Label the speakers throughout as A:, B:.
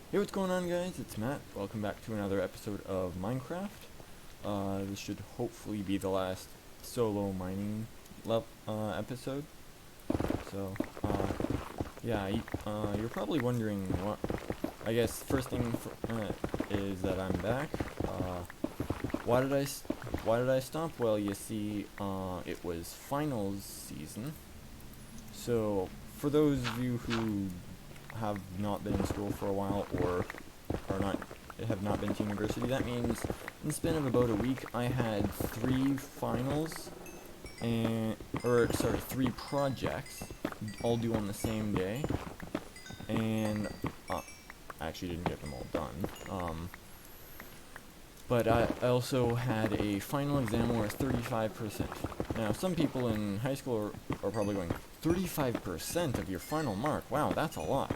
A: Hey, what's going on, guys? It's Matt. Welcome back to another episode of Minecraft. This should hopefully be the last solo mining episode. So, yeah, you're probably wondering what. I guess first thing is that I'm back. Why did why did I stop? Well, you see, it was finals season. So, for those of you who have not been in school for a while or have not been to university, that means in the span of about a week I had 3 finals three projects all due on the same day, and I actually didn't get them all done. But I also had a final exam where 35%. Now, some people in high school are probably going, 35% of your final mark? Wow, that's a lot.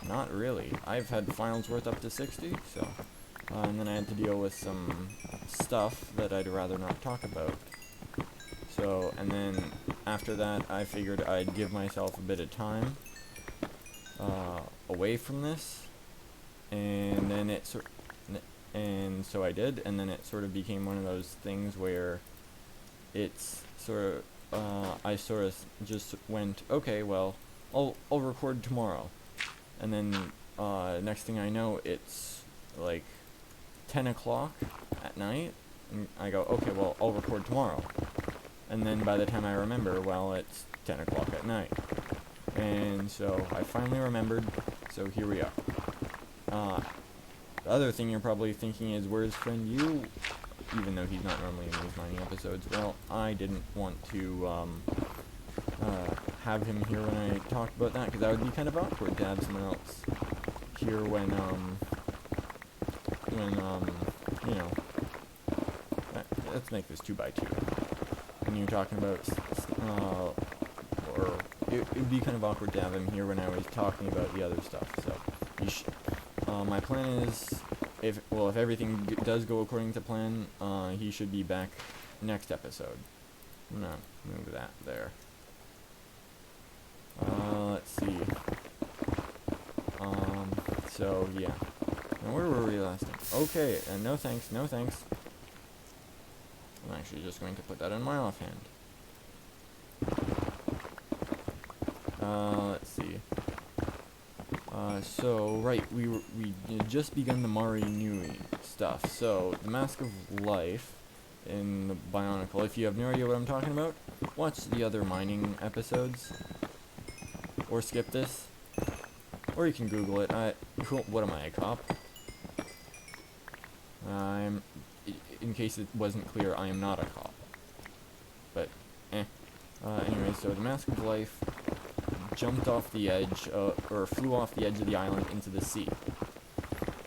A: Not really. I've had finals worth up to 60, so. And then I had to deal with some stuff that I'd rather not talk about. So, and then after that, I figured I'd give myself a bit of time away from this, and then and so I did, and then it sort of became one of those things where it's sort of, I sort of just went, okay, well, I'll record tomorrow. And then, next thing I know, it's like 10 o'clock at night, and I go, okay, well, I'll record tomorrow. And then by the time I remember, well, it's 10 o'clock at night. And so I finally remembered, so here we are. The other thing you're probably thinking is, where's friend you? Even though he's not normally in these mining episodes. Well, I didn't want to have him here when I talked about that, because that would be kind of awkward to have someone else here when you know, let's make this 2x2. When you're talking about, or it would be kind of awkward to have him here when I was talking about the other stuff. So, my plan is, if everything does go according to plan, he should be back next episode. I'm gonna move that there. Let's see. So yeah. Now where were we last time? Okay, and no thanks, no thanks. I'm actually just going to put that in my offhand. Let's see. So right, we just begun the Mahri stuff. So the Mask of Life in the Bionicle. If you have no idea what I'm talking about, watch the other mining episodes, or skip this, or you can Google it. What am I, a cop? In case it wasn't clear, I am not a cop. But, anyway, so the Mask of Life jumped off the edge, or flew off the edge of the island into the sea.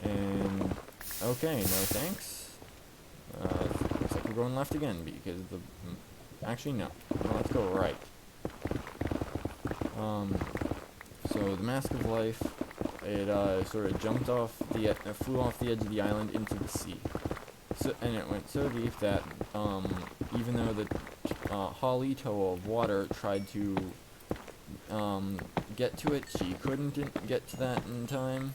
A: And, okay, no thanks. Looks like we're going left again, because actually, no. Let's go right. So the Mask of Life, it sort of jumped off flew off the edge of the island into the sea. So, and it went so deep that, even though the Holly Toe of Water tried to get to it, she couldn't get to that in time.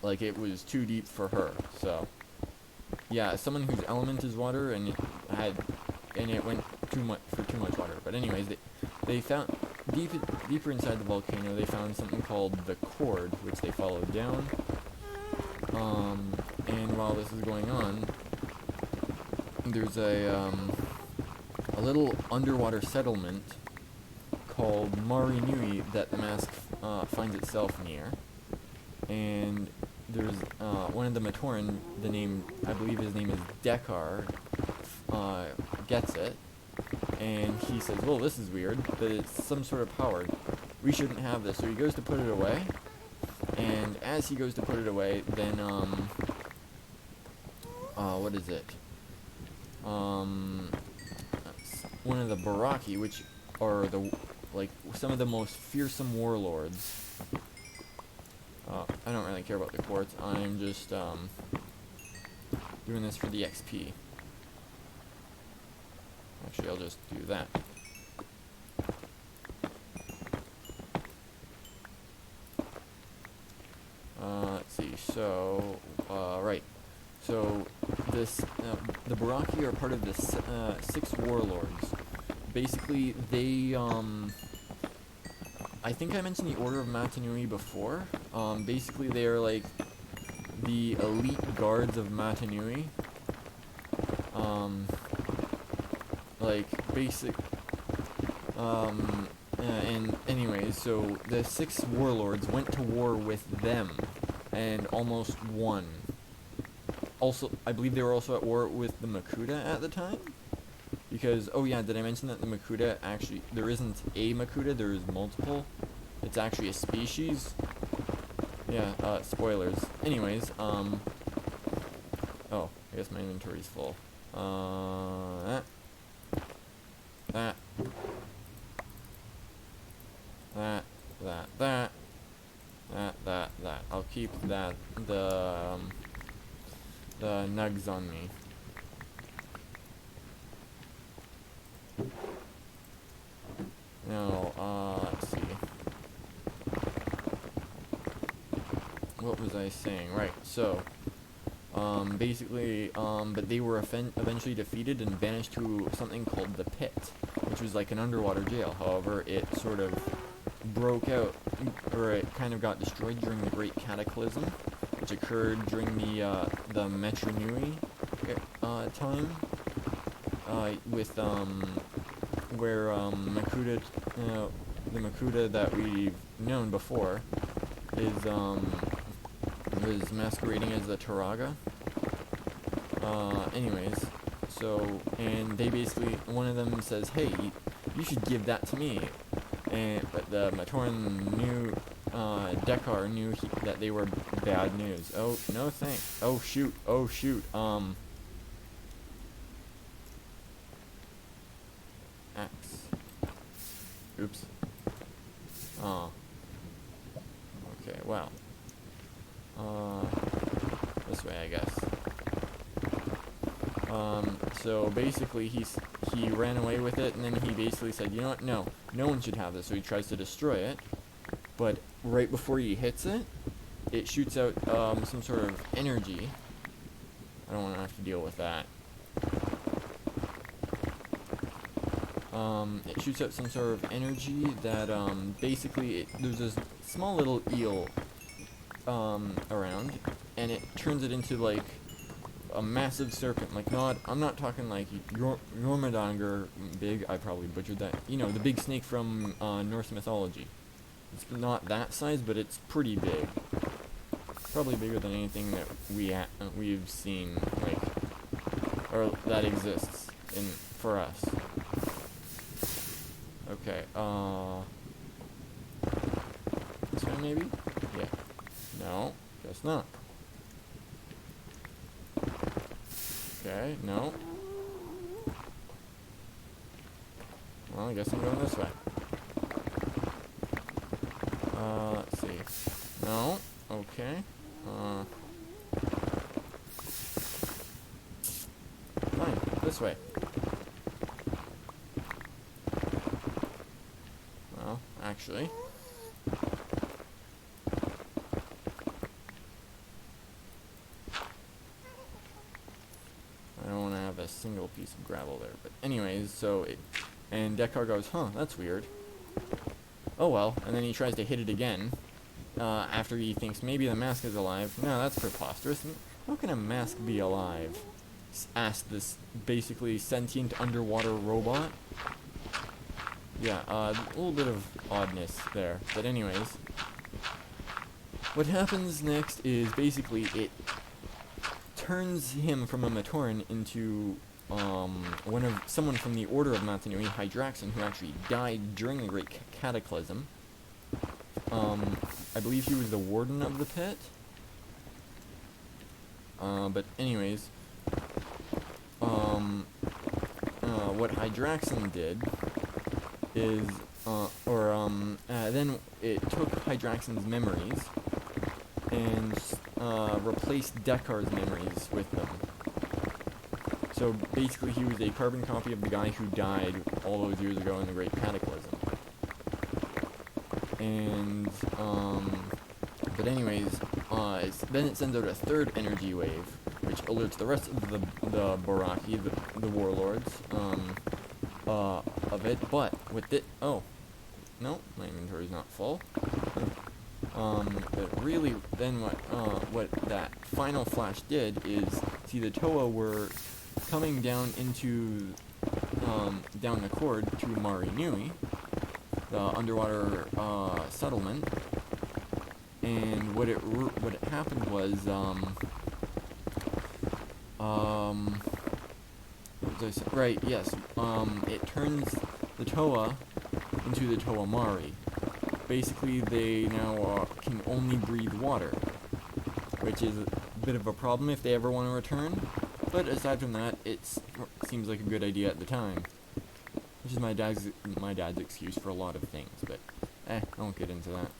A: Like, it was too deep for her. So, yeah, someone whose element is water, and it went too much water. But anyways, they found deeper inside the volcano. They found something called the cord, which they followed down. And while this is going on, there's a little underwater settlement called Mahri that the mask finds itself near. And there's one of the Matoran, I believe his name is Dekar, gets it, and he says, well, this is weird, but it's some sort of power. We shouldn't have this. So he goes to put it away, and as he goes to put it away, then, what is it? One of the Baraki, which are some of the most fearsome warlords. I don't really care about the quartz. I'm just, doing this for the XP. Actually, I'll just do that. see. So, right. So, the Baraki are part of the six warlords. Basically, they, I think I mentioned the Order of Matanui before. Basically, they are like the elite guards of Matanui. Like, and anyways, so the six warlords went to war with them and almost won. Also, I believe they were also at war with the Makuta at the time. Because, oh yeah, did I mention that the Makuta actually, there isn't a Makuta, there is multiple. It's actually a species. Yeah, spoilers. Anyways, oh, I guess my inventory's full. That. I'll keep that, the nugs on me. Now, let's see. What was I saying? Right, so, basically, but they were eventually defeated and banished to something called the Pit, which was like an underwater jail. However, it sort of broke out, or it kind of got destroyed during the Great Cataclysm, which occurred during the Metronui time, with, where, Makuta, the Makuta that we've known before was masquerading as the Turaga. Anyways, so, and they basically, one of them says, hey, you should give that to me. But the Matoran knew, Dekar knew that they were bad news. Oh, no thanks. Oh shoot, axe. Oops. Oh. Okay, well. This way, I guess. So basically he ran away with it, and then he basically said, you know what, no one should have this, so he tries to destroy it, but right before he hits it, it shoots out, some sort of energy. I don't want to have to deal with that. It shoots out some sort of energy that, basically, there's this small little eel, around, and it turns it into, like, a massive serpent. Like, I'm not talking like Jormungandr big, I probably butchered that. You know, the big snake from, Norse mythology. It's not that size, but it's pretty big. Probably bigger than anything that we've seen, like, or that exists for us. Okay, this one maybe? Yeah. No, guess not. Okay, no. Well, I guess I'm going this way. Let's see. No, okay. Fine, this way. Well, actually. I don't want to have a single piece of gravel there, but anyways, so and Dekar goes, huh, that's weird. Oh well, and then he tries to hit it again, after he thinks maybe the mask is alive. No, that's preposterous. How can a mask be alive? Asked this basically sentient underwater robot. Yeah, a little bit of oddness there, but anyways. What happens next is basically it turns him from a Matoran into someone from the Order of Matanui, Hydraxon, who actually died during the Great Cataclysm. I believe he was the warden of the pit. But anyways, what Hydraxon did is, then it took Hydraxon's memories and replaced Dekar's memories with them. So basically he was a carbon copy of the guy who died all those years ago in the Great Cataclysm. And, but anyways, then it sends out a third energy wave, which alerts the rest of the Baraki, the warlords, of it. But with it, oh, no, my inventory's not full. But really, then what that final flash did is, see, the Toa were coming down into, down the cord to Mahri Nui, the underwater, settlement, and what happened was, what was I saying? Right, yes, it turns the Toa into the Toa Mahri. Basically, they now can only breathe water, which is a bit of a problem if they ever want to return. But aside from that, it seems like a good idea at the time, which is my dad's excuse for a lot of things. But I won't get into that.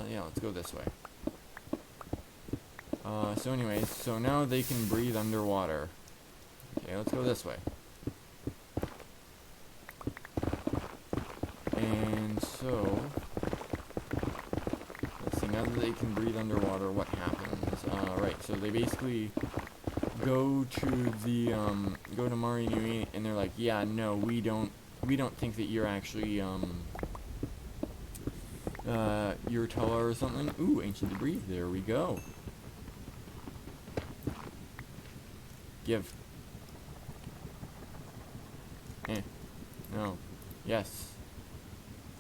A: Yeah, let's go this way. So anyways, so now they can breathe underwater. Okay, let's go this way. And so, let's see, now that they can breathe underwater, what happens? Right, so they basically go to Mahri Nui, and they're like, yeah, no, we don't think that you're actually, you're Toa or something. Ooh, ancient debris, there we go. Give. No. Yes.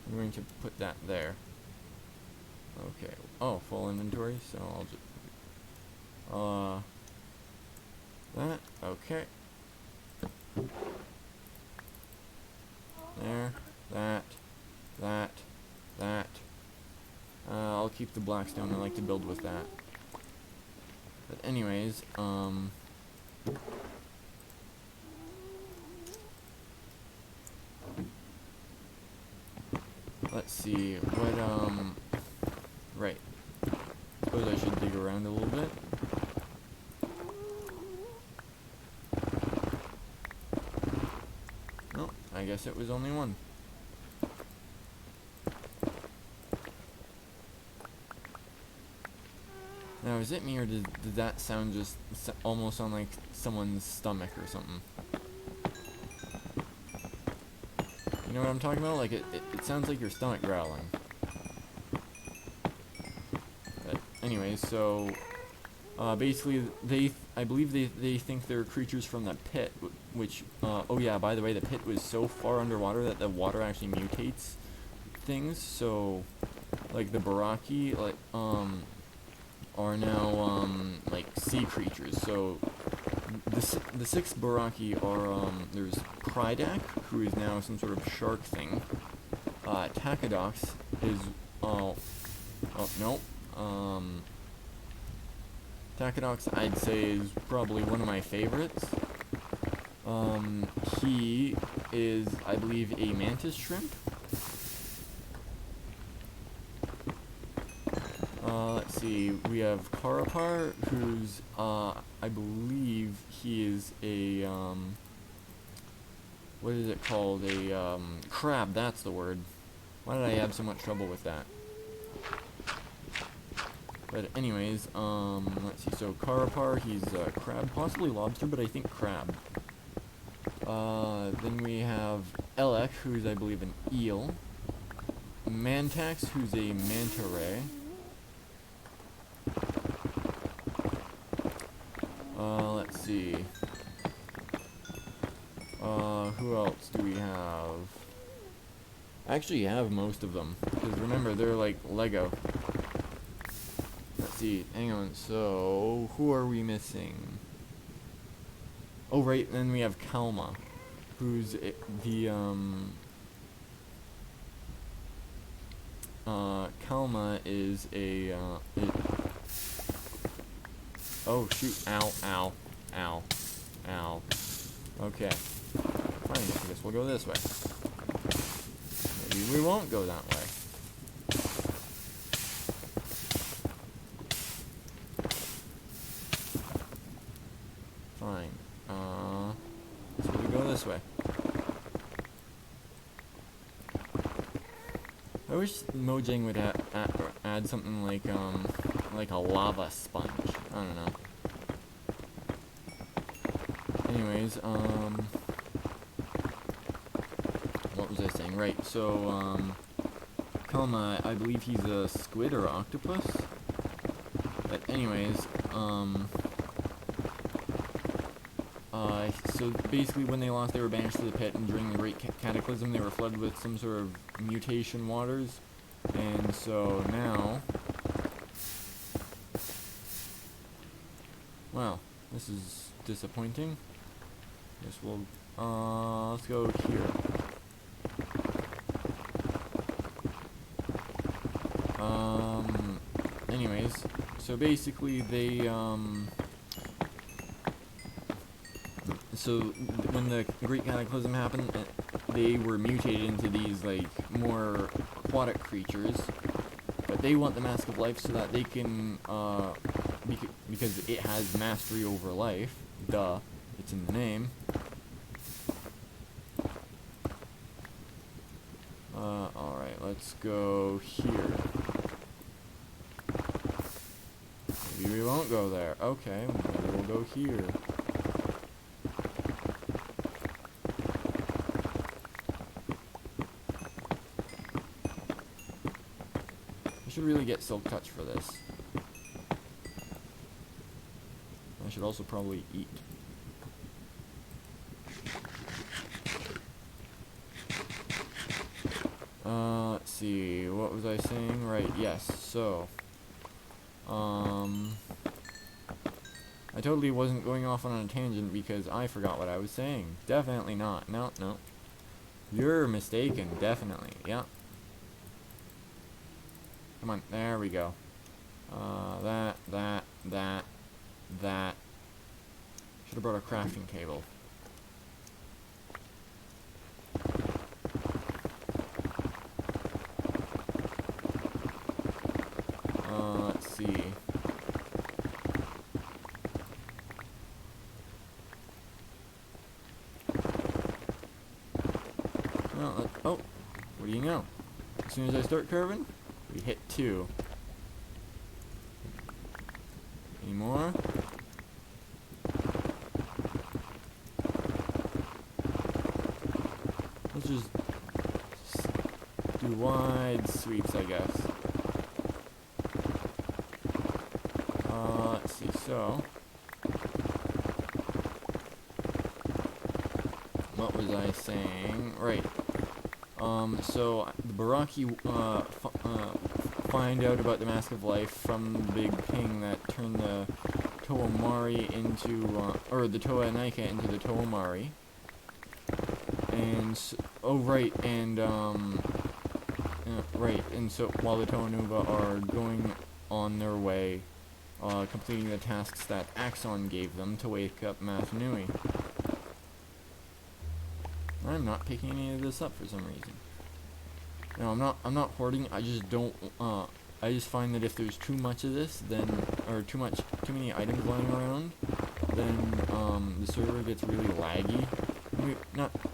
A: I'm going to put that there. Okay. Oh, full inventory, so I'll just... that. Okay. There. That. I'll keep the blackstone. I like to build with that. But anyways, let's see, what, right. Suppose I should dig around a little bit. Oh, I guess it was only one. Now, is it me, or did that sound just almost sound like someone's stomach or something? You know what I'm talking about? Like, it sounds like your stomach growling. But anyways, so, basically, I believe they think they're creatures from the pit, which, oh yeah, by the way, the pit was so far underwater that the water actually mutates things, so, like, the Baraki, like, are now, like, sea creatures. So, the 6 Baraki are, there's Krydak, who is now some sort of shark thing. Takedox is, Takedox, I'd say, is probably one of my favorites. He is, I believe, a mantis shrimp. Let's see, we have Karapar, who's, I believe he is a, what is it called? A, crab, that's the word. Why did I have so much trouble with that? But anyways, let's see, so Karapar, he's a crab, possibly lobster, but I think crab. Then we have Elek, who's, I believe, an eel. Mantax, who's a manta ray. Let's see. Who else do we have? I actually have most of them, because remember, they're like Lego. Let's see, hang on, so, who are we missing? Oh, right, then we have Kalma, who's Kalma is a, oh, shoot, ow. Okay. Fine, I guess we'll go this way. Maybe we won't go that way. Fine. So we go this way. wish Mojang would add something like a lava sponge. I don't know. Anyways, what was I saying? Right, so, Koma, I believe he's a squid or octopus. But anyways, so basically when they lost, they were banished to the pit, and during the Great Cataclysm, they were flooded with some sort of mutation waters. And so now, well, this is disappointing. Guess we'll, let's go here. Anyways, so basically they, so when the Great Cataclysm happened, they were mutated into these, like, more aquatic creatures, but they want the Mask of Life so that they can, because it has mastery over life, duh, it's in the name. Alright, let's go here. Maybe we won't go there. Okay, maybe we'll go here. I should really get Silk Touch for this. I should also probably eat. Let's see, what was I saying? Right, yes, so, I totally wasn't going off on a tangent because I forgot what I was saying. Definitely not. No, no. You're mistaken, definitely, yeah. Come on, there we go. That. Should have brought a crafting table. Let's see. Well, oh, what do you know? As soon as I start curving, we hit 2. Any more? Let's just do wide sweeps, I guess. Let's see, so what was I saying? Right. So the Baraki find out about the Mask of Life from the big ping that turned the Toomari into, or the Toa Naika into the Toomari. And, oh right, and, right, and so while the Toanuva are going on their way, completing the tasks that Axon gave them to wake up Matanui. I'm not picking any of this up for some reason. No, I'm not hoarding. I just don't. I just find that if there's too much of this, then, or too many items lying around, then the server gets really laggy.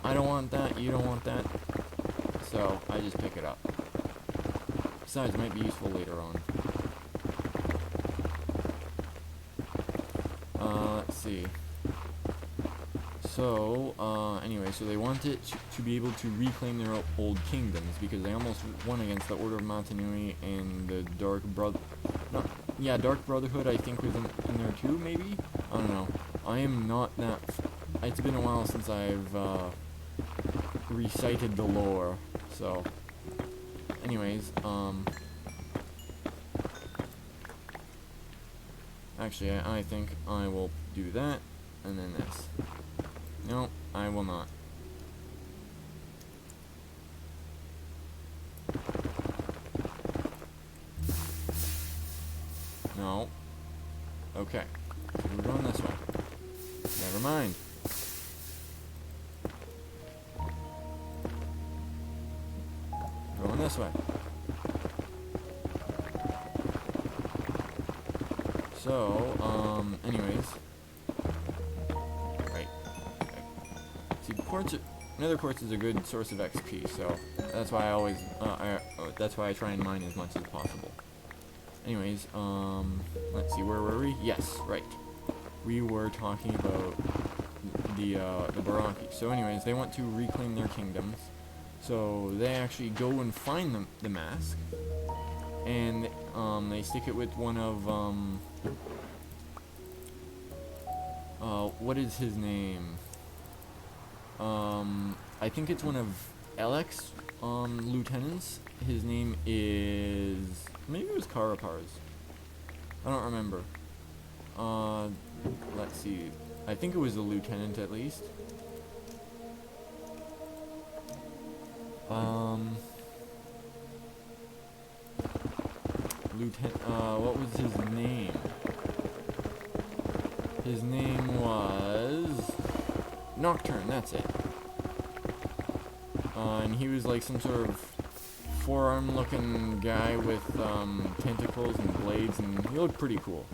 A: I don't want that. You don't want that. So I just pick it up. Besides, it might be useful later on. Let's see. So, anyway, so they wanted to be able to reclaim their old kingdoms, because they almost won against the Order of Matanui and the Dark Dark Brotherhood, I think, was in there too, maybe? I don't know. I am not that... It's been a while since I've, recited the lore, so... Anyways, actually, I think I will do that, and then this. No, I will not. No. Okay. So we're going this way. Never mind. Going this way. So, anyways. Right. See, quartz... Nether quartz is a good source of XP, so that's why I always, that's why I try and mine as much as possible. Anyways, let's see, where were we? Yes, right. We were talking about the Baraki. So anyways, they want to reclaim their kingdoms. So they actually go and find the mask, and they stick it with one of what is his name? I think it's one of Alex's lieutenants. His name is, maybe it was Karapar's. I don't remember. Let's see. I think it was a lieutenant at least. What was his name? His name was Nocturne, that's it. And he was like some sort of forearm-looking guy with tentacles and blades, and he looked pretty cool.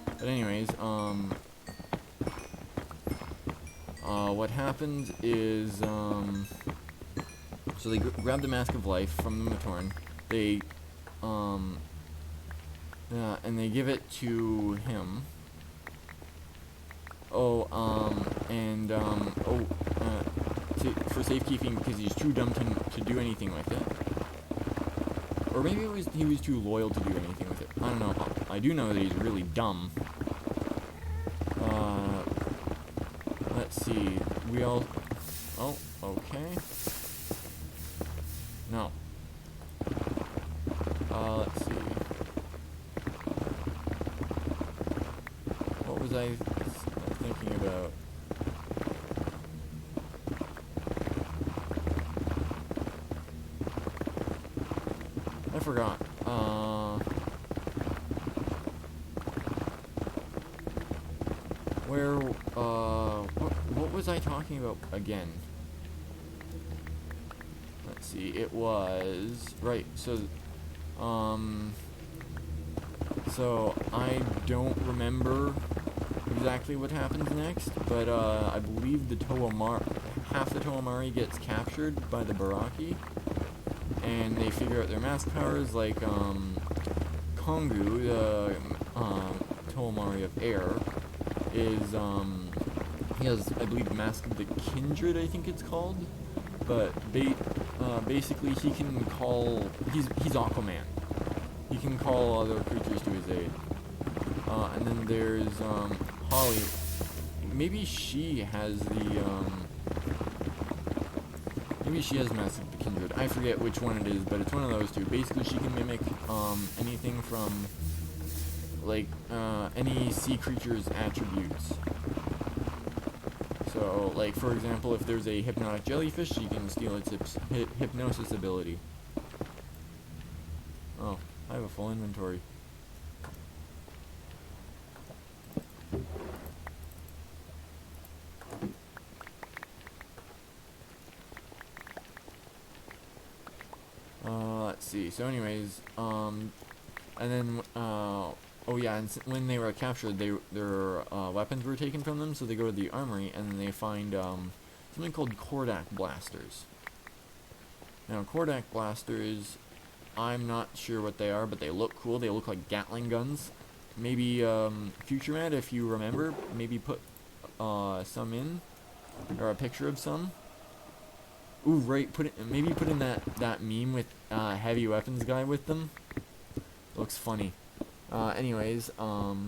A: But anyways, what happened is, so they grab the Mask of Life from the Matorn. They, and they give it to him. For safekeeping, because he's too dumb to do anything with it. Or maybe he was too loyal to do anything with it. I don't know. I do know that he's really dumb. Let's see. Oh, okay. No. Let's see. What was I thinking about? I forgot. What was I talking about again? Let's see, it was, right, so I don't remember exactly what happens next, but, I believe half the Toamari gets captured by the Baraki, and they figure out their mask powers, like, Kongu, the, Toamari of Air, is, he has, I believe, the Mask of the Kindred, I think it's called, but, basically he can call, he's Aquaman. He can call other creatures to his aid. And then there's, Holly. Maybe she has maybe she has Mask of the Kindred. I forget which one it is, but it's one of those two. Basically, she can mimic, anything from, like, any sea creature's attributes. So, like, for example, if there's a hypnotic jellyfish, she can steal its hypnosis ability. Oh, I have a full inventory. Let's see. So anyways, and then, oh yeah, and when they were captured, their weapons were taken from them, so they go to the armory, and then they find, something called Kordak blasters. Now, Kordak blasters, I'm not sure what they are, but they look cool. They look like Gatling guns. Maybe, Futuremad, if you remember, maybe put, some in, or a picture of some. Ooh, right, maybe put in that meme with, heavy weapons guy with them. Looks funny. Anyways, what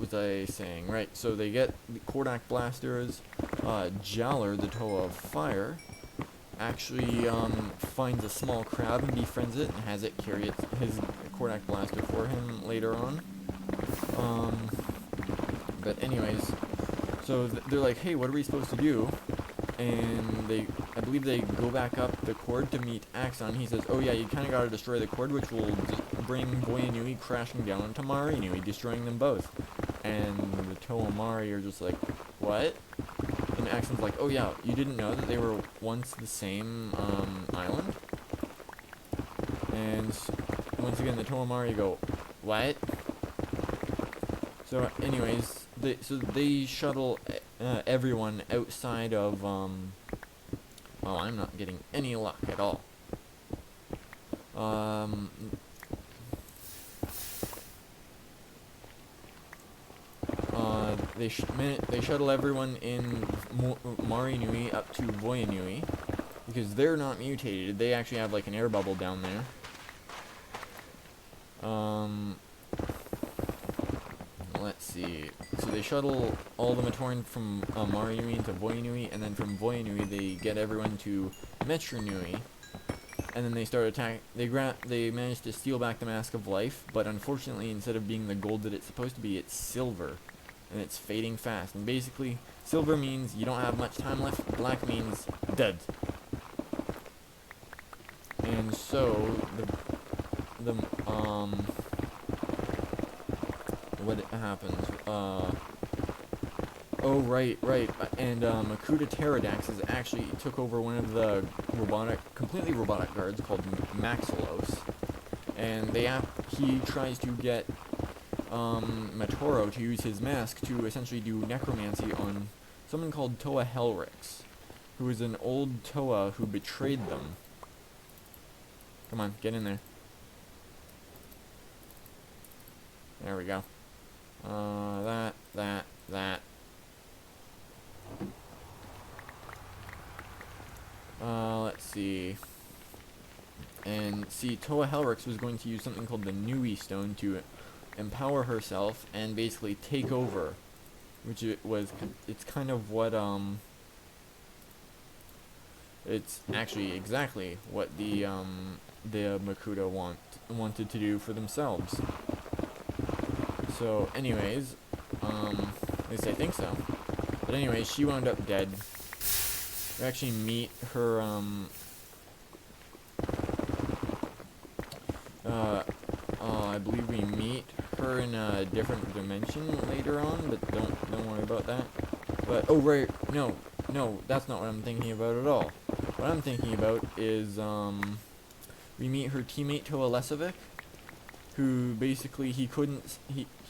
A: was I saying? Right, so they get the Kordak blasters. Jaller, the Toe of Fire, actually, finds a small crab and befriends it and has it carry his Kordak blaster for him later on. But anyways, so they're like, hey, what are we supposed to do? And I believe they go back up the cord to meet Axon. He says, oh yeah, you kind of got to destroy the cord, which will bring Boyanui crashing down onto Mahri, destroying them both. And the Toamari are just like, what? And Axon's like, oh yeah, you didn't know that they were once the same island? And once again, the Toamari go, what? So anyways, they shuttle everyone outside of, well, I'm not getting any luck at all. They shuttle everyone in Mahri Nui up to Voyanui, because they're not mutated. They actually have like an air bubble down there. Let's see. So they shuttle all the Matoran from Mahri Nui into Voyanui, and then from Voyanui they get everyone to Metro Nui, and then they start attack. They manage to steal back the Mask of Life, but unfortunately, instead of being the gold that it's supposed to be, it's silver. And it's fading fast. And basically, silver means you don't have much time left. Black means dead. And so what happens? Oh right. And Makuta Pterodax is actually took over one of the completely robotic guards called Maxilos, and he tries to get Matoro to use his mask to essentially do necromancy on someone called Toa Helrix, who is an old Toa who betrayed them. Come on, get in there. There we go. That. Let's see. And see, Toa Helrix was going to use something called the Nui Stone to empower herself and basically take over, it's kind of what it's actually exactly what the Makuta wanted to do for themselves. So anyways, at least I think so. But anyways, she wound up dead. We actually meet her I believe we meet her in a different dimension later on, but don't worry about that. But oh right, no, that's not what I'm thinking about at all. What I'm thinking about is we meet her teammate Toa Lesovic, who basically he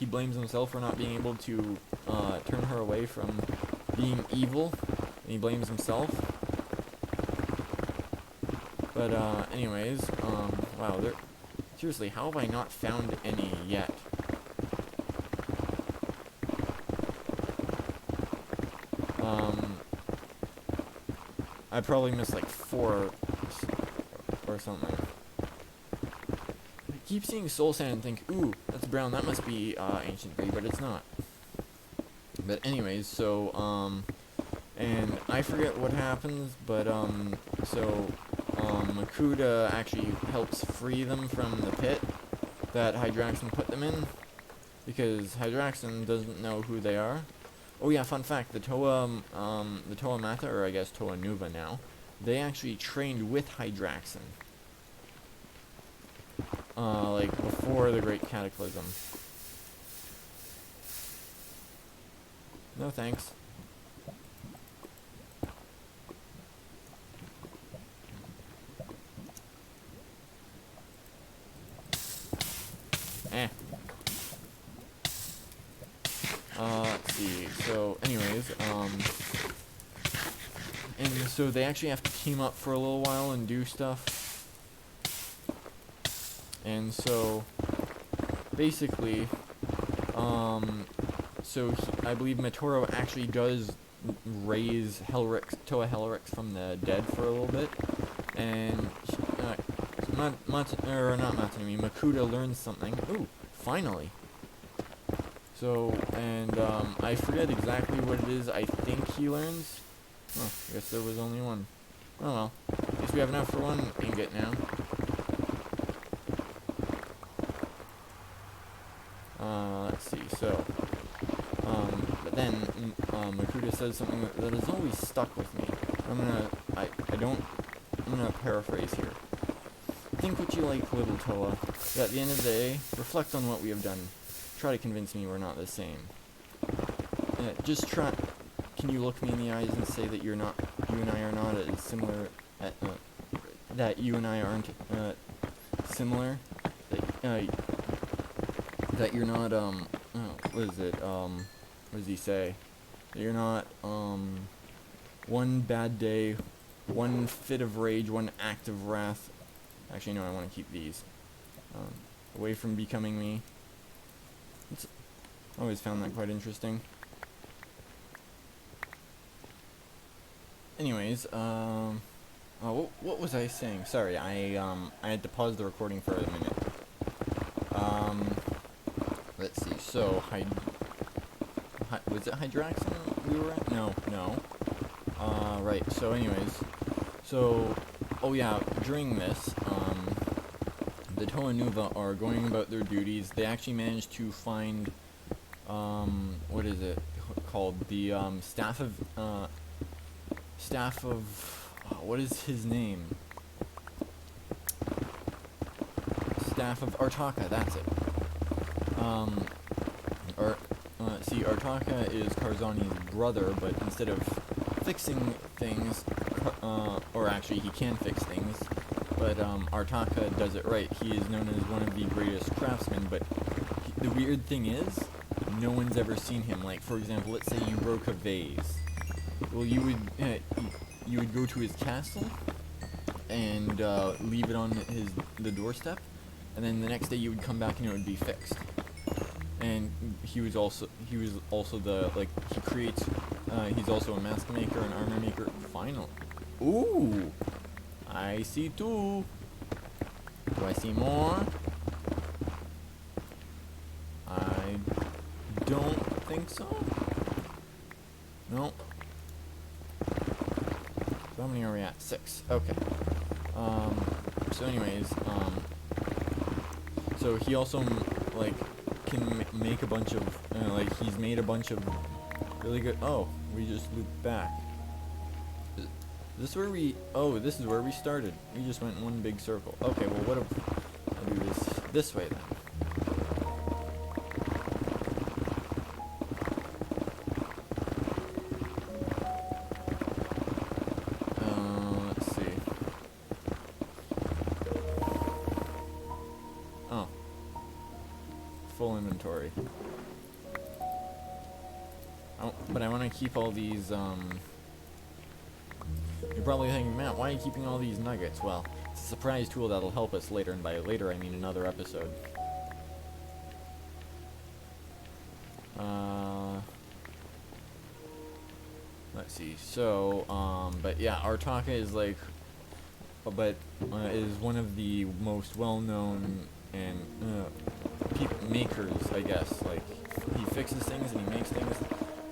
A: blames himself for not being able to turn her away from being evil, and he blames himself. But anyways, wow, seriously, how have I not found any yet? I probably missed like 4 or something. I keep seeing soul sand and think, ooh, that's brown, that must be ancient breed, but it's not. But anyways, so and I forget what happens, but Makuta actually helps free them from the pit that Hydraxon put them in, because Hydraxon doesn't know who they are. Oh yeah, fun fact, the Toa Mata, or I guess Toa Nuva now, they actually trained with Hydraxon. Like, before the Great Cataclysm. No thanks. Let's see, so anyways, and so they actually have to team up for a little while and do stuff. And so, basically, I believe Matoro actually does raise Toa Helrix from the dead for a little bit, and Makuta learns something. Ooh, finally. So, and I forget exactly what it is I think he learns. Oh, I guess there was only one. Oh well, I guess we have enough for one ingot now. Let's see, so, but then, Makuta says something that has always stuck with me. I'm gonna paraphrase here. Think what you like, little Toa, but at the end of the day, reflect on what we have done. Try to convince me we're not the same. Just try. Can you look me in the eyes and say that you and I are not as similar? That you and I aren't similar. That you're not what is it? What does he say? You're not, one bad day, one fit of rage, one act of wrath. Actually, no, I want to keep these. Away from becoming me. I always found that quite interesting. Anyways, oh, what was I saying? Sorry, I had to pause the recording for a minute. Let's see, so, was it Hydraxon we were at? No. Right, so anyways, oh yeah, during this, the Toa Nuva are going about their duties. They actually managed to find, what is it called? The, staff of, what is his name? Staff of Artaka, that's it. See, Artaka is Karzani's brother, but instead of fixing things, or actually he can fix things, but Artaka does it right. He is known as one of the greatest craftsmen, but the weird thing is, no one's ever seen him. Like, for example, let's say you broke a vase. Well, you would go to his castle and leave it on the doorstep, and then the next day you would come back and it would be fixed. And he was also the, like, he creates, he's also a mask maker, an armor maker. Finally. Ooh! I see two. Do I see more? I don't think so. Nope. So how many are we at? 6. Okay. So anyways, so he also, like, can make a bunch of, like, he's made a bunch of really good, oh, we just looped back. Is this where we, oh, this is where we started. We just went in one big circle. Okay, well, what if I do this way then? Let's see. Oh. Full inventory. Oh, but I want to keep all these, You're probably thinking, Matt, why are you keeping all these nuggets? Well, it's a surprise tool that'll help us later, and by later I mean another episode. Let's see, so, but yeah, Artaka is like, is one of the most well-known and, makers, I guess. Like, he fixes things and he makes things,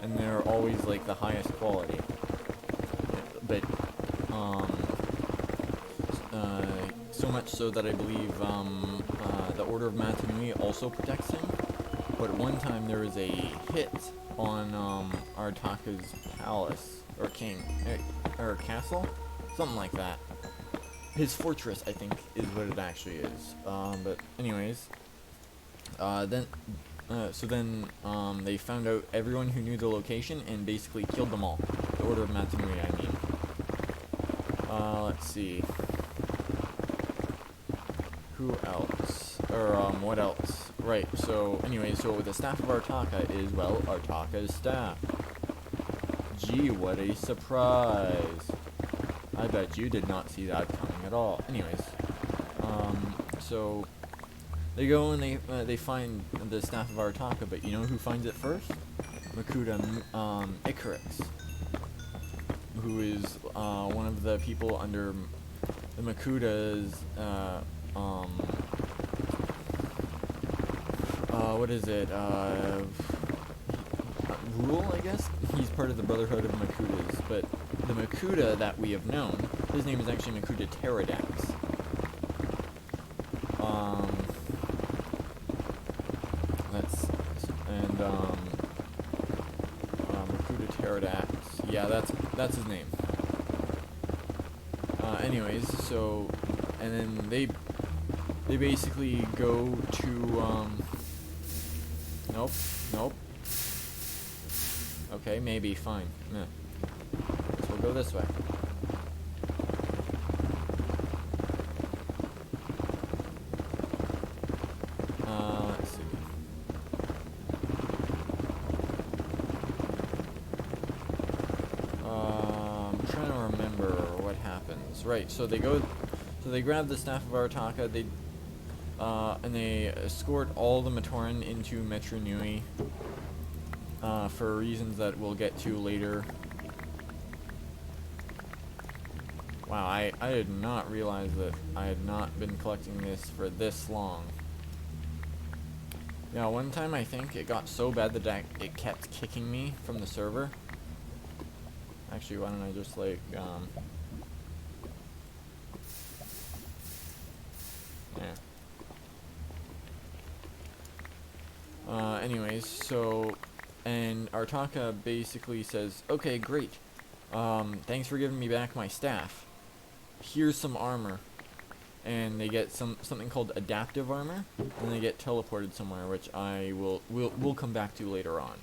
A: and they're always, like, the highest quality. But, so much so that I believe, the Order of Matanui also protects him. But at one time there was a hit on, Artaka's palace, or or castle? Something like that. His fortress, I think, is what it actually is. But anyways, then they found out everyone who knew the location and basically killed them all. The Order of Matanui, I mean. Let's see. Who else? Or, what else? Right, so, anyway, so the staff of Artaka is, well, Artaka's staff. Gee, what a surprise. I bet you did not see that coming at all. Anyways, so they go and they find the staff of Artaka, but you know who finds it first? Makuta Icarus, who is one of the people under the Makuta's what is it? Rule, I guess? He's part of the Brotherhood of Makutas, but the Makuta that we have known, his name is actually Makuta Pterodax. Makuta Pterodax, yeah, that's his name. Anyways, so, and then they basically go to, nope. Okay, maybe, fine. Nah. So we'll go this way. Let's see. Yes, right. So they grab the staff of Arataka. And they escort all the Matoran into Metro Nui. For reasons that we'll get to later. Wow, I did not realize that I had not been collecting this for this long. Yeah, one time I think it got so bad that it kept kicking me from the server. Actually, why don't I just like, yeah. Anyways, so, and Artaka basically says, okay, great. Thanks for giving me back my staff. Here's some armor. And they get something called adaptive armor, and they get teleported somewhere, which we'll come back to later on.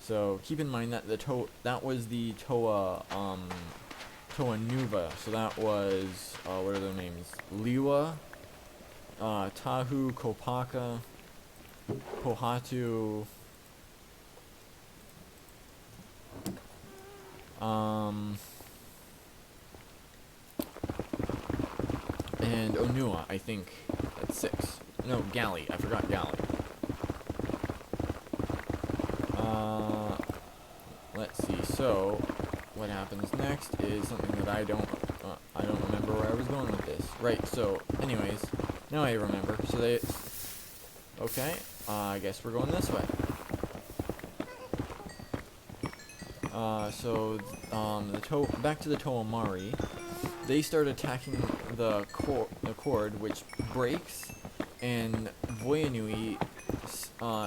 A: So keep in mind that that was the Toa Nuva. So that was what are their names? Liwa, Tahu, Kopaka, Pohatu, and Onua, I think. That's 6. No, Galley. I forgot Galley. Let's see. So, what happens next is something that I don't remember where I was going with this. Right, so, anyways, now I remember. So okay, I guess we're going this way. Back to the Toomari. They start attacking the cord, which breaks, and Voyanui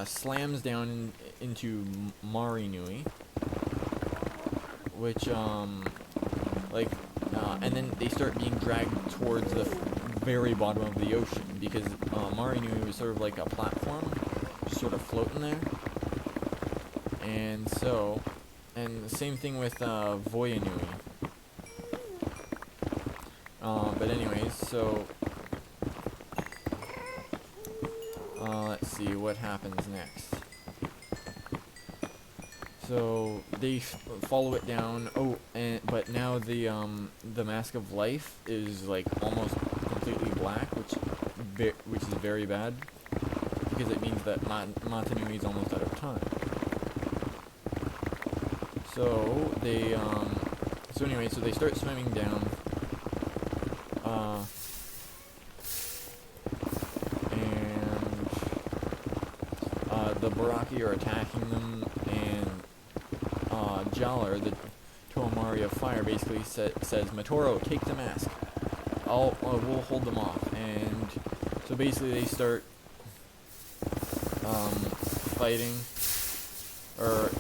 A: slams down into Marinui, which and then they start being dragged towards the very bottom of the ocean, because Marinui was sort of like a platform, just sort of floating there, and the same thing with Voyanui. But anyways, so let's see what happens next. So they follow it down. Oh, but now the Mask of Life is like almost completely black, which is very bad, because it means that Matanui is almost out of time. So they so they start swimming down. The Baraki are attacking them, and Jalar, the Toomari of Fire, basically says, Matoro, take the mask. We'll hold them off. And so basically they start fighting.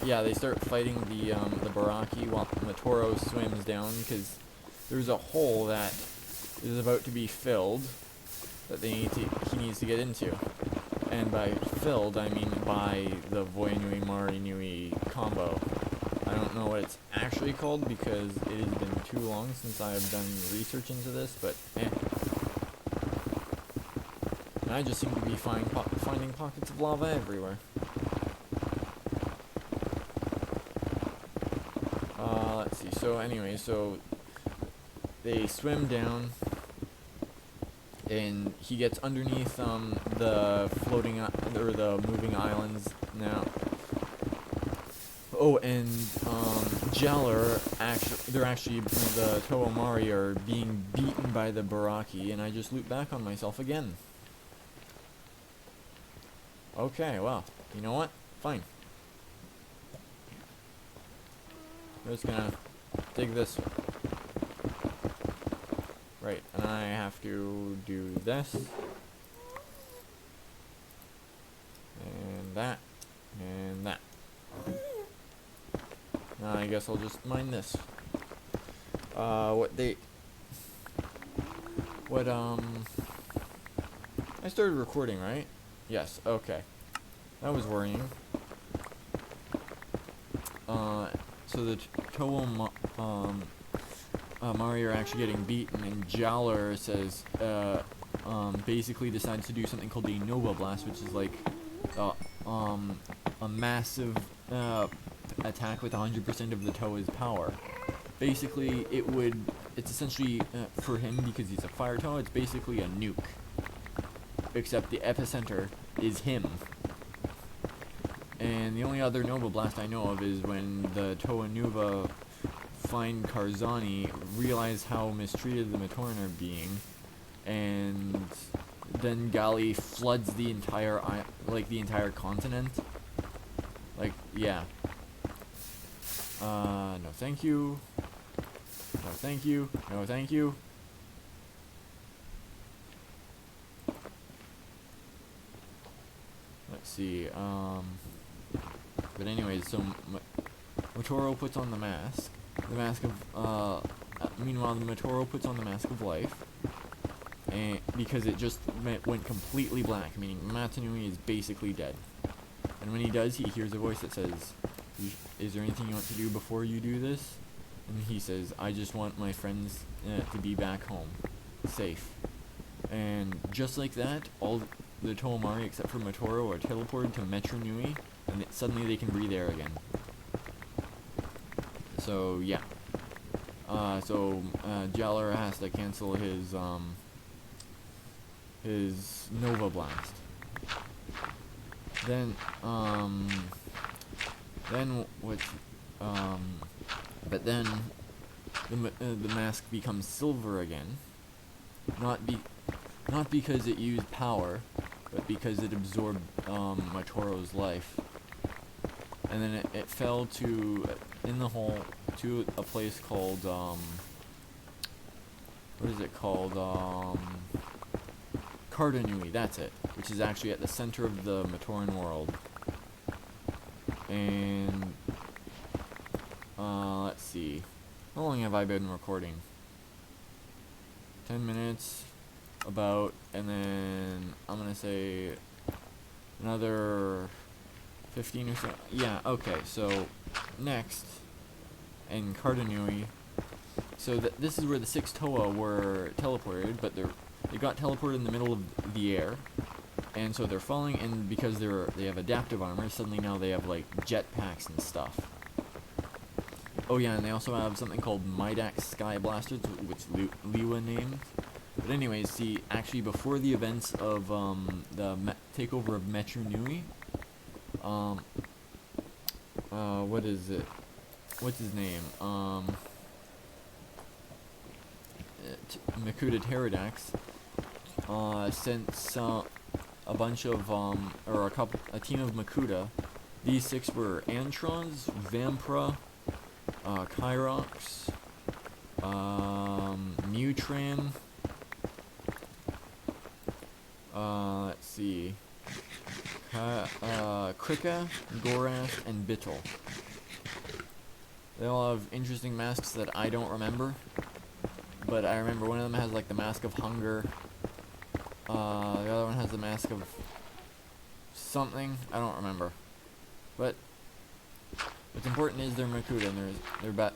A: They start fighting the Baraki while Matoro swims down, because there's a hole that is about to be filled that he needs to get into. And by filled, I mean by the Voyanui Marinui combo. I don't know what it's actually called, because it has been too long since I've done research into this, but And I just seem to be finding pockets of lava everywhere. Let's see. So anyway, so they swim down, and he gets underneath the floating or the moving islands now. Oh, and Jaller the Toomari are being beaten by the Baraki, and I just loop back on myself again. Okay, well, you know what? Fine. We're just gonna dig this way. Right, and I have to do this. And that. And that. Now I guess I'll just mine this. I started recording, right? Yes, okay. That was worrying. So the Mari are actually getting beaten, and Jaller says, basically decides to do something called the Nova Blast, which is like, a massive, attack with 100% of the Toa's power. Basically, it would it's essentially, for him, because he's a fire Toa, it's basically a nuke. Except the epicenter is him. And the only other Nova Blast I know of is when the Toa Nuva find Karzani, realize how mistreated the Matoran are being, and then Gali floods the entire continent. Like, yeah. No thank you. No thank you. No thank you. Let's see, but anyways, so Motoro puts on the mask of, meanwhile the Motoro puts on the mask of life, and because it just went completely black, meaning Matanui is basically dead. And when he does, he hears a voice that says, "Is there anything you want to do before you do this?" And he says, "I just want my friends to be back home, safe." And just like that, all the Toa Mahri except for Motoro are teleported to Metro Nui, and suddenly they can breathe air again. So yeah. Jaller has to cancel his Nova Blast. Then the mask becomes silver again. Not because it used power, but because it absorbed Motoro's life. And then it fell to in the hole to a place called what is it called? Karda Nui, that's it, which is actually at the center of the Matoran world. And let's see, how long have I been recording? 10 minutes about, and then I'm gonna say another 15 or so. Yeah, okay, so next in Karda Nui, so this is where the 6 Toa were teleported, but they got teleported in the middle of the air, and so they're falling, and because they have adaptive armor, suddenly now they have like jetpacks and stuff. Oh yeah, and they also have something called Midax Sky Blasters, which Liwa named. But anyways, see, actually before the events of the takeover of Metro Nui, what is it? What's his name? Makuta Pterodax sent a bunch of a team of Makuta. These 6 were Antrons, Vampra, Kyrox, Mutran, let's see, Krika, Gorath, and Bittle. They all have interesting masks that I don't remember, but I remember one of them has like the mask of hunger, the other one has the mask of something, I don't remember. But what's important is they're Makuta, and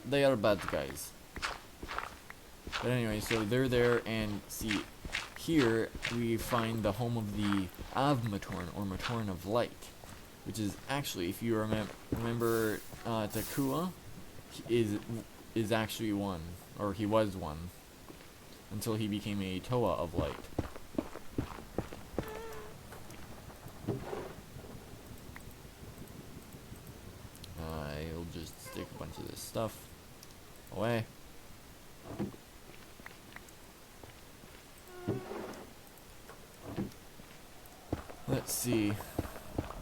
A: they are bad guys. But anyway, so they're there, and see, here we find the home of the Matoran, or Matoran of Light, which is actually, if you remember Takua, is actually one, or he was one, until he became a Toa of Light. I'll just stick a bunch of this stuff away. Let's see.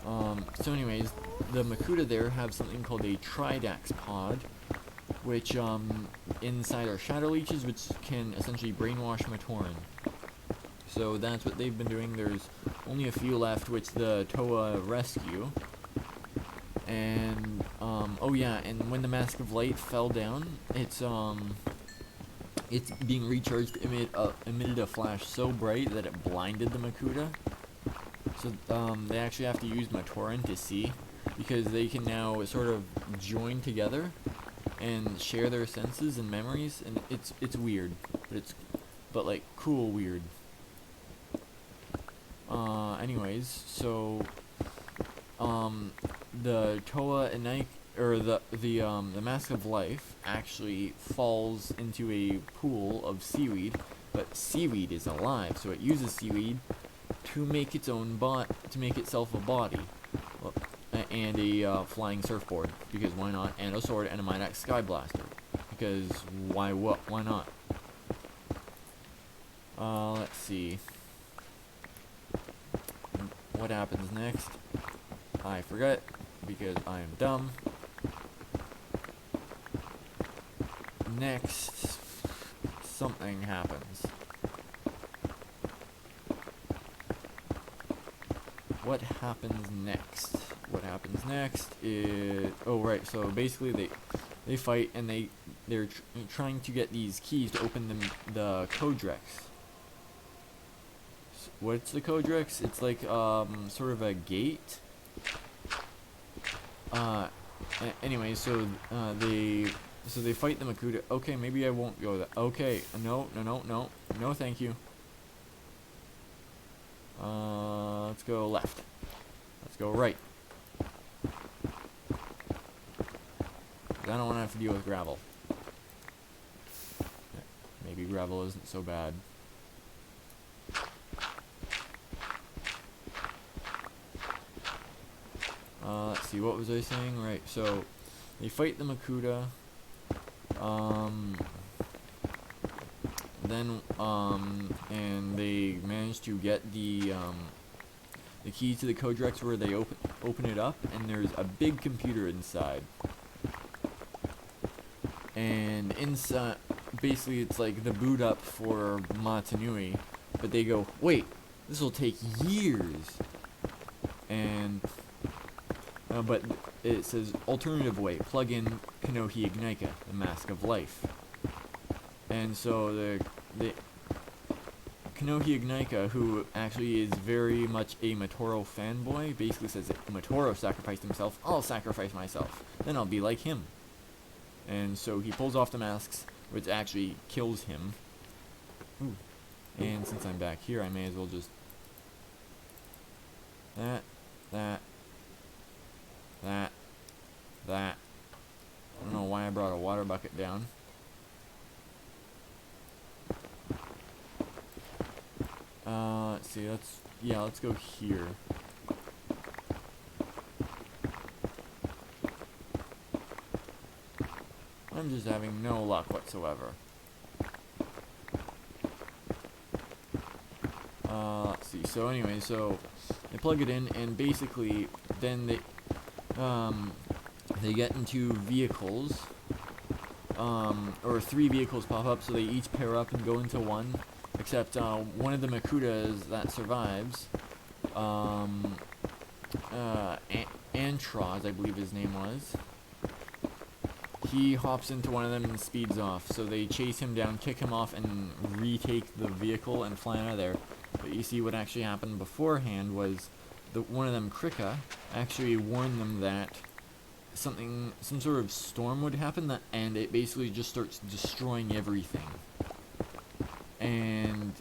A: So anyways, the Makuta there have something called a Tridax pod, which inside are shadow leeches, which can essentially brainwash Matoran. So that's what they've been doing. There's only a few left, which the Toa rescue. And oh yeah, and when the Mask of Light fell down, it's being recharged emitted a flash so bright that it blinded the Makuta. So they actually have to use Matoran to see, because they can now sort of join together and share their senses and memories, and it's weird, but like cool weird. Anyways, so the Toa or the Mask of Life actually falls into a pool of seaweed, but seaweed is alive, so it uses seaweed to make its own to make itself a body, well, and a flying surfboard, because why not? And a sword and a Midax Sky Blaster, because why not? Let's see. What happens next? I forget, because I am dumb. Next, something happens. What happens next? What happens next is, oh right, so basically they fight, and they're trying to get these keys to open the Codex. What's the Codex? It's like sort of a gate. Anyway, so they fight the Makuta. Okay, maybe I won't go that. Okay, no, thank you. Let's go left. Let's go right. I don't want to have to deal with gravel. Maybe gravel isn't so bad. Let's see, what was I saying? Right, so they fight the Makuta. And they manage to get the key to the Codex, where they open it up, and there's a big computer inside. And inside, basically, it's like the boot up for Matanui, but they go, wait, this will take years. And but it says alternative way, plug in Kanohi Ignika, the Mask of Life. And so the Kanohi Ignika, who actually is very much a Matoro fanboy, basically says that Matoro sacrificed himself, I'll sacrifice myself, then I'll be like him. And so he pulls off the masks, which actually kills him. Ooh. And since I'm back here, I may as well just that. I don't know why I brought a water bucket down. Let's see, let's go here. I'm just having no luck whatsoever. Let's see, so anyway, so they plug it in, and basically then they get into vehicles, or 3 vehicles pop up, so they each pair up and go into one, except one of the Makutas that survives, Antraz, I believe his name was, he hops into one of them and speeds off, so they chase him down, kick him off, and retake the vehicle and fly out of there. But you see, what actually happened beforehand was one of them, Krika, actually warned them that some sort of storm would happen, and it basically just starts destroying everything. And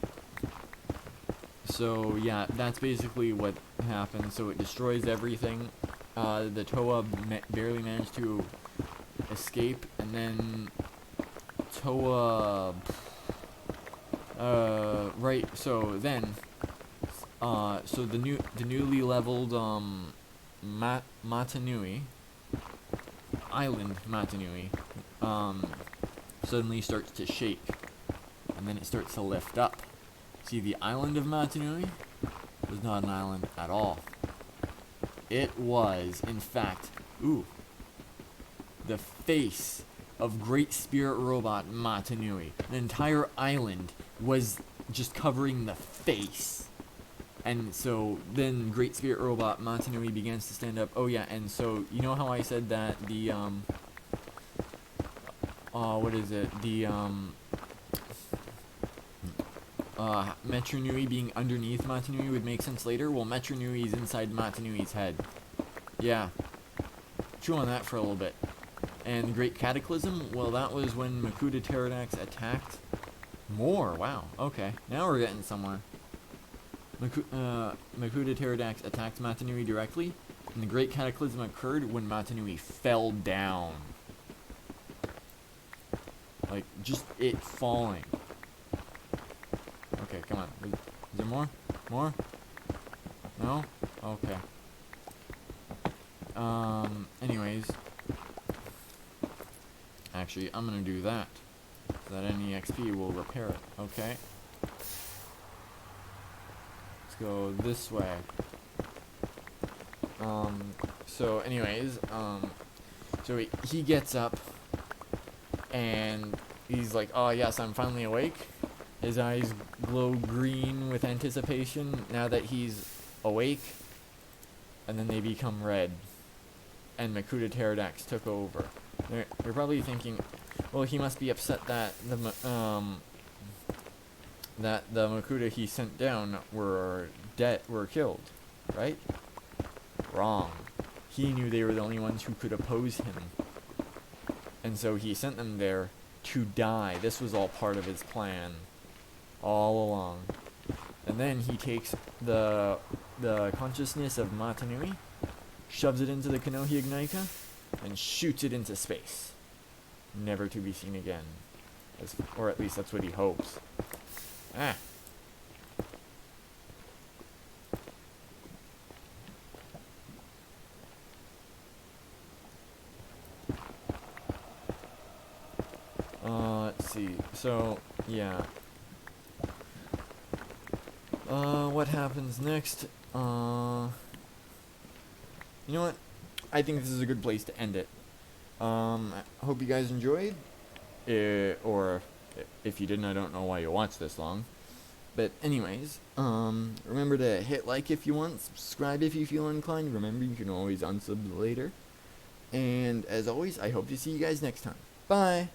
A: so yeah, that's basically what happened. So it destroys everything. The Toa barely managed to escape, and then Toa right, so then so the newly leveled Matanui island Matanui suddenly starts to shake, and then it starts to lift up. See, the island of Matanui was not an island at all. It was, in fact, the face of Great Spirit Robot Matanui. An entire island was just covering the face. And so then Great Spirit Robot Matanui begins to stand up. Oh yeah, and so you know how I said that the what is it? The Metronui being underneath Matanui would make sense later. Well, Metronui is inside Matanui's head. Yeah. Chew on that for a little bit. And the Great Cataclysm, well, that was when Makuta Pterodax attacked more. Wow, okay. Now we're getting somewhere. Makuta Pterodax attacked Matanui directly, And the Great Cataclysm occurred when Matanui fell down. Like, just it falling. Okay, come on. Is there more? More? No? Okay. Anyways. Actually, I'm gonna do that. So that any XP will repair it. Okay. Let's go this way. So anyways, so he gets up, and he's like, oh yes, I'm finally awake. His eyes glow green with anticipation now that he's awake, and then they become red, and Makuta Pterodax took over. You're probably thinking, well, he must be upset that the Makuta he sent down were killed, right? Wrong. He knew they were the only ones who could oppose him, and so he sent them there to die. This was all part of his plan, all along. And then he takes the consciousness of Matanui, shoves it into the Konoha Ignita, and shoots it into space, never to be seen again. Or at least that's what he hopes. Ah. Let's see. So, yeah. What happens next? You know what? I think this is a good place to end it. I hope you guys enjoyed. Or if you didn't, I don't know why you watched this long. But anyways, remember to hit like if you want, subscribe if you feel inclined. Remember, you can always unsub later. And as always, I hope to see you guys next time. Bye!